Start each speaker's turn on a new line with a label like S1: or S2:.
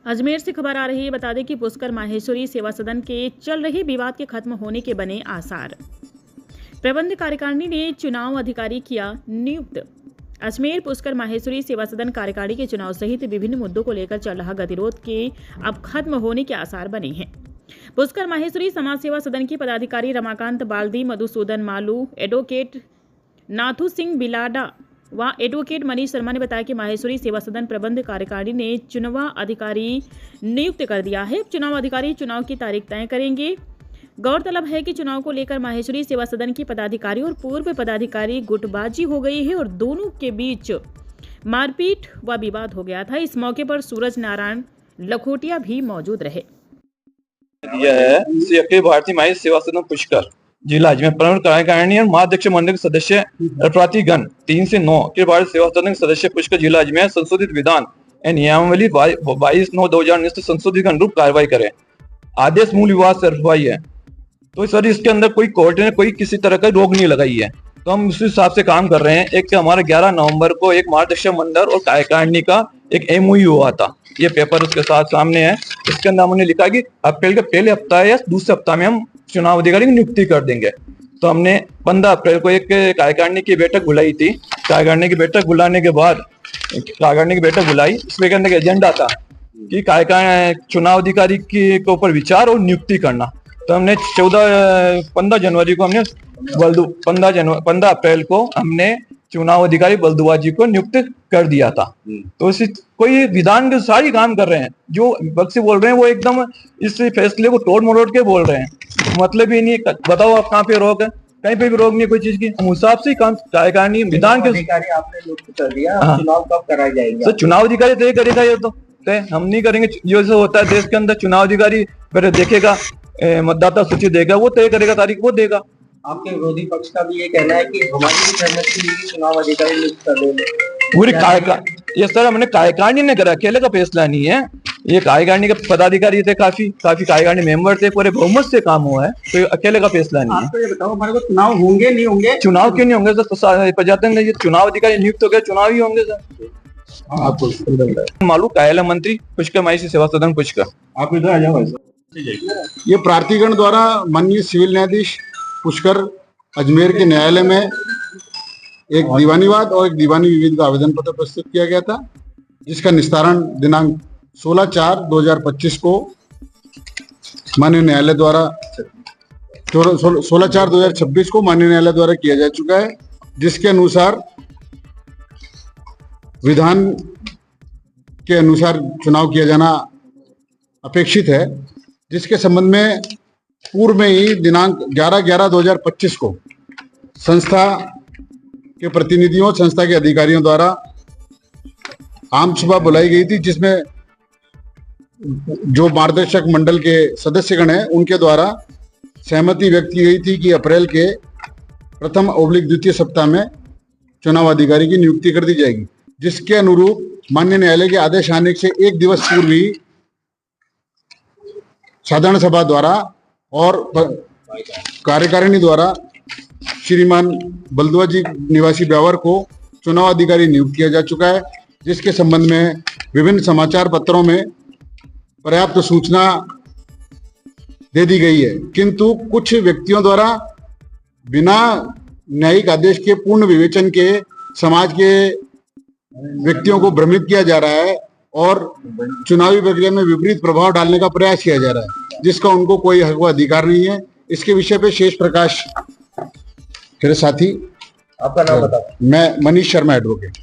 S1: अजमेर से खबर आ रही है। बता दें कि पुष्कर माहेश्वरी सेवा सदन के चल रहे विवाद के खत्म होने के बने आसार। प्रबंध कार्यकारिणी ने चुनाव अधिकारी किया नियुक्त। अजमेर पुष्कर माहेश्वरी सेवा सदन कार्यकारिणी के चुनाव सहित विभिन्न मुद्दों को लेकर चल रहा गतिरोध के अब खत्म होने के आसार बने हैं। पुष्कर माहेश्वरी समाज सेवा सदन की पदाधिकारी रमाकांत बाल्दी, मधुसूदन मालू, एडवोकेट नाथू सिंह बिलाडा व एडवोकेट मनीष शर्मा ने बताया कि माहेश्वरी सेवा सदन प्रबंध कार्यकारिणी ने चुनाव अधिकारी नियुक्त कर दिया है। चुनाव अधिकारी चुनाव की तारीख तय करेंगे। गौरतलब है कि चुनाव को लेकर माहेश्वरी सेवा सदन की पदाधिकारी और पूर्व पदाधिकारी गुटबाजी हो गई है और दोनों के बीच मारपीट व विवाद हो गया था। इस मौके पर सूरज नारायण लखोटिया भी मौजूद रहे।
S2: यह है श्री अखिल भारतीय माहेश्वरी सेवा सदन पुष्कर जिला अजमेर प्रबंध कार्यकारिणी और महाध्यक्ष मंडल के सदस्य प्रातिगण 3 से 9 अखिल भारतीय सेवा सदन के सदस्य पुष्कर जिला अजमेर संशोधित विधान एवं नियमावली 22/9/2019 संशोधित अनुरूप कार्रवाई करें। आदेश मूल विवाद से अफवाही है, तो सर इसके अंदर कोई कोर्ट ने कोई किसी तरह का रोक नहीं लगाई है, तो हम उस हिसाब से काम कर रहे हैं। एक हमारा 11 नवंबर को एक महाध्यक्ष मंडल और कार्यकारिणी का एक MOU हुआ था, ये पेपर उसके साथ सामने है। इसके अंदर हमने लिखा कि अप्रैल के पहले हफ्ता या दूसरे हफ्ता में हम चुनाव अधिकारी की नियुक्ति कर देंगे। तो हमने 15 अप्रैल को एक कार्यकारिणी की बैठक बुलाई थी। कार्यकारिणी की बैठक बुलाने के बाद इसमें कहने का एजेंडा था कि चुनाव अधिकारी के ऊपर विचार और नियुक्ति करना। तो हमने 15 जनवरी को हमने 15 अप्रैल को हमने चुनाव अधिकारी बलदुआ जी को नियुक्त कर दिया था। तो इसी कोई विधान के सारी काम कर रहे हैं, जो वक्त से बोल रहे हैं वो एकदम इस फैसले को तोड़ मरोड़ के बोल रहे हैं। मतलब ही नहीं, बताओ आप कहाँ पे रोक है? कहीं पे भी रोक नहीं कोई चीज की। हम हिसाब से काम कार्यकारिणी विधान के अधिकारी आपने नियुक्त कर दिया। चुनाव कब कराए जाएंगे? तो चुनाव अधिकारी तय करेगा, ये तो तय हम नहीं करेंगे। जो से होता है देश के अंदर, चुनाव अधिकारी पहले देखेगा, मतदाता सूची देगा, वो तय करेगा, तारीख वो देगा।
S3: आपके विरोधी पक्ष का भी ये कहना है कि हमारी भी सहमति मिली चुनाव अधिकारी नियुक्त कर देंगे।
S2: पूरी ये सर हमने कार्यकारिणी ने करा, अकेले का फैसला नहीं है। ये कार्यकारिणी के पदाधिकारी थे, काफी कार्यकारिणी मेंबर थे, पूरे बहुमत से काम हुआ है, तो ये अकेले का फैसला नहीं है।
S3: आपको ये बताओ, हमारे को चुनाव होंगे नहीं होंगे?
S2: चुनाव क्यों नहीं होंगे सर? प्रजातंत्र ये चुनाव अधिकारी नियुक्त हो गए, चुनाव ही होंगे सर। आपको मालूम कार्यालय मंत्री पुष्कर माहेश्वरी सेवा सदन पुष्कर।
S4: आप इधर आ जाओ। ये प्रार्थिगण द्वारा माननीय सिविल न्यायाधीश पुष्कर अजमेर के न्यायालय में एक दीवानी वाद और एक दीवानी विवाद का आवेदन पत्र प्रस्तुत किया गया था, जिसका निस्तारण दिनांक 16/4/2025 को माननीय न्यायालय द्वारा 16/4/2026 को माननीय न्यायालय द्वारा किया जा चुका है, जिसके अनुसार विधान के अनुसार चुनाव किया जाना अपेक्षित है, जिसके संबंध में पूर्व में ही दिनांक 11/11/2025 को संस्था के प्रतिनिधियों, संस्था के अधिकारियों द्वारा आम सभा बुलाई गई थी, जिसमें जो मार्गदर्शक मंडल के सदस्यगण हैं उनके द्वारा सहमति व्यक्त की गई थी कि अप्रैल के प्रथम/द्वितीय सप्ताह में चुनाव अधिकारी की नियुक्ति कर दी जाएगी, जिसके अनुरूप माननीय न्यायालय के आदेश आने से एक दिवस पूर्व ही साधारण सभा द्वारा और कार्यकारिणी द्वारा श्रीमान बलदुआ जी निवासी ब्यावर को चुनाव अधिकारी नियुक्त किया जा चुका है, जिसके संबंध में विभिन्न समाचार पत्रों में पर्याप्त सूचना दे दी गई है। किंतु कुछ व्यक्तियों द्वारा बिना न्यायिक आदेश के पूर्ण विवेचन के समाज के व्यक्तियों को भ्रमित किया जा रहा है और चुनावी प्रक्रिया में विपरीत प्रभाव डालने का प्रयास किया जा रहा है, जिसका उनको कोई हक व अधिकार नहीं है। इसके विषय पे शेष प्रकाश मेरे साथी।
S3: आपका नाम बताओ।
S4: मैं मनीष शर्मा, एडवोकेट।